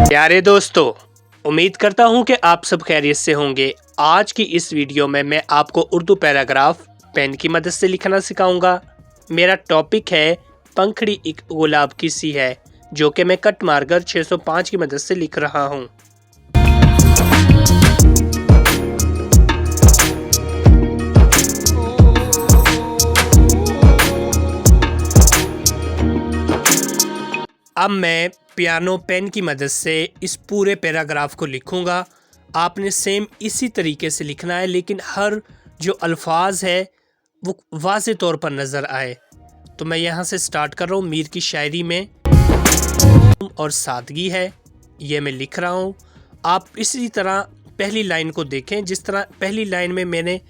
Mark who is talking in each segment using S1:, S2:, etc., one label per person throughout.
S1: प्यारे दोस्तों, उम्मीद करता हूं कि आप सब खैरियत से होंगे। आज की इस वीडियो में मैं आपको उर्दू पैराग्राफ पेन की मदद से लिखना सिखाऊंगा। मेरा टॉपिक है पंखड़ी एक गुलाब की सी है, जो कि मैं कट मार्कर 605 की मदद से लिख रहा हूं। अब मैं पियानो पेन की मदद से इस पूरे पैराग्राफ को लिखूंगा। आपने सेम इसी तरीके से लिखना है, लेकिन हर जो अल्फाज है वो वाज़े तौर पर नज़र आए। तो मैं यहाँ से स्टार्ट कर रहा हूँ। मीर की शायरी में और सादगी है, ये मैं लिख रहा हूँ। आप इसी तरह पहली लाइन को देखें। जिस तरह पहली लाइन में मैंने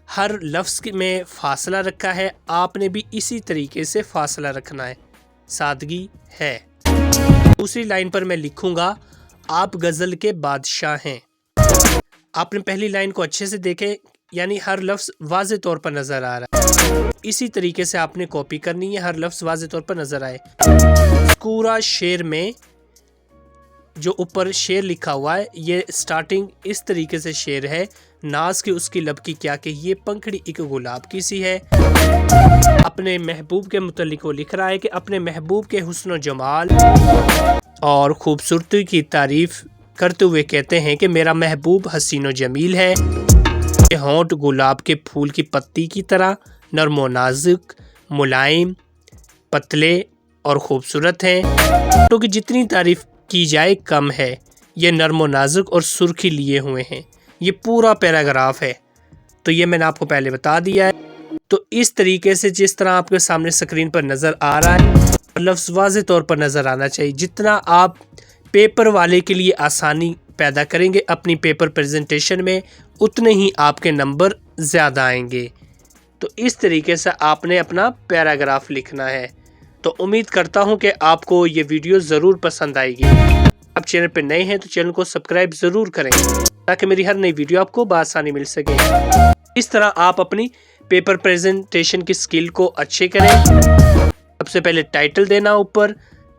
S1: हर लफ्ज़ में फ़ासला रखा है, आपने भी इसी तरीके से फ़ासला रखना है। सादगी है। दूसरी लाइन पर मैं लिखूंगा, आप गज़ल के बादशाह हैं। आपने पहली लाइन को अच्छे से देखें, यानी हर लफ्ज़ वाज़े तौर पर नज़र आ रहा है। इसी तरीके से आपने कॉपी करनी है, हर लफ्ज़ वाज़े तौर पर नज़र आए। पूरा शेर में जो ऊपर शेर लिखा हुआ है, ये स्टार्टिंग इस तरीके से शेर है। नाज के उसकी लब की क्या कही, ये पंखड़ी एक गुलाब की सी है। अपने महबूब के मुतल्लिक वो लिख रहा है कि अपने महबूब के हुस्न जमाल और खूबसूरती की तारीफ करते हुए कहते हैं कि मेरा महबूब हसीन व जमील है। होंठ गुलाब के फूल की पत्ती की तरह नर्म व नाजुक, मुलायम, पतले और खूबसूरत हैं। तो कि जितनी तारीफ की जाए कम है। ये नर्म व नाजुक और सुर्खी लिए हुए हैं। ये पूरा पैराग्राफ है। तो ये मैंने आपको पहले बता दिया है। तो इस तरीके से जिस तरह आपके सामने स्क्रीन पर नज़र आ रहा है, लफ्ज़ वाज़े तौर पर नज़र आना चाहिए। जितना आप पेपर वाले के लिए आसानी पैदा करेंगे अपनी पेपर प्रेजेंटेशन में, उतने ही आपके नंबर ज़्यादा आएंगे। तो इस तरीके से आपने अपना पैराग्राफ लिखना है। तो उम्मीद करता हूँ कि आपको ये वीडियो ज़रूर पसंद आएगी। आप चैनल पर नए हैं तो चैनल को सब्सक्राइब ज़रूर करें, ताकि मेरी हर नई वीडियो आपको बआसानी मिल सके। इस तरह आप अपनी पेपर प्रेजेंटेशन की स्किल को अच्छे करें। सबसे पहले टाइटल देना ऊपर,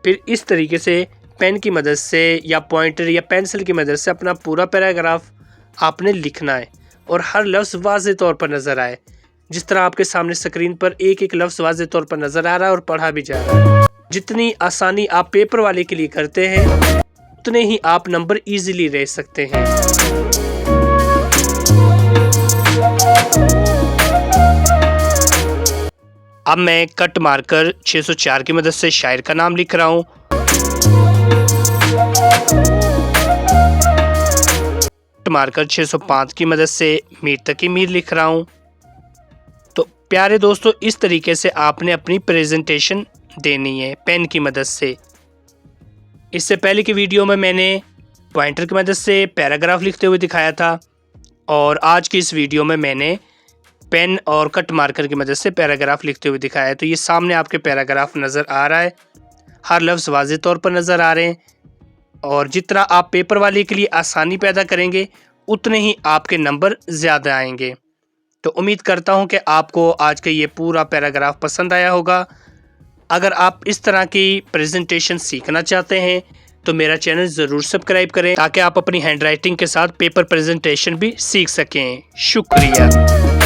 S1: फिर इस तरीके से पेन की मदद से या पॉइंटर या पेंसिल की मदद से अपना पूरा पैराग्राफ आपने लिखना है और हर लफ्ज़ वाज़े तौर पर नज़र आए। जिस तरह आपके सामने स्क्रीन पर एक एक लफ्ज़ वाज़े तौर पर नज़र आ रहा है और पढ़ा भी जा रहा है। जितनी आसानी आप पेपर वाले के लिए करते हैं, उतने ही आप नंबर ईजिली ले सकते हैं। अब मैं कट मार्कर 604 की मदद से शायर का नाम लिख रहा हूँ। कट मार्कर 605 की मदद से मीर तकी मीर लिख रहा हूँ। तो प्यारे दोस्तों, इस तरीके से आपने अपनी प्रेजेंटेशन देनी है पेन की मदद से। इससे पहले की वीडियो में मैंने पॉइंटर की मदद से पैराग्राफ लिखते हुए दिखाया था, और आज की इस वीडियो में मैंने पेन और कट मार्कर की मदद से पैराग्राफ लिखते हुए दिखाया है। तो ये सामने आपके पैराग्राफ नज़र आ रहा है, हर लफ्ज़ वाज़े तौर पर नज़र आ रहे हैं। और जितना आप पेपर वाले के लिए आसानी पैदा करेंगे, उतने ही आपके नंबर ज़्यादा आएंगे। तो उम्मीद करता हूँ कि आपको आज का ये पूरा पैराग्राफ पसंद आया होगा। अगर आप इस तरह की प्रेजेंटेशन सीखना चाहते हैं तो मेरा चैनल ज़रूर सब्सक्राइब करें, ताकि आप अपनी हैंडराइटिंग के साथ पेपर प्रेजेंटेशन भी सीख सकें। शुक्रिया।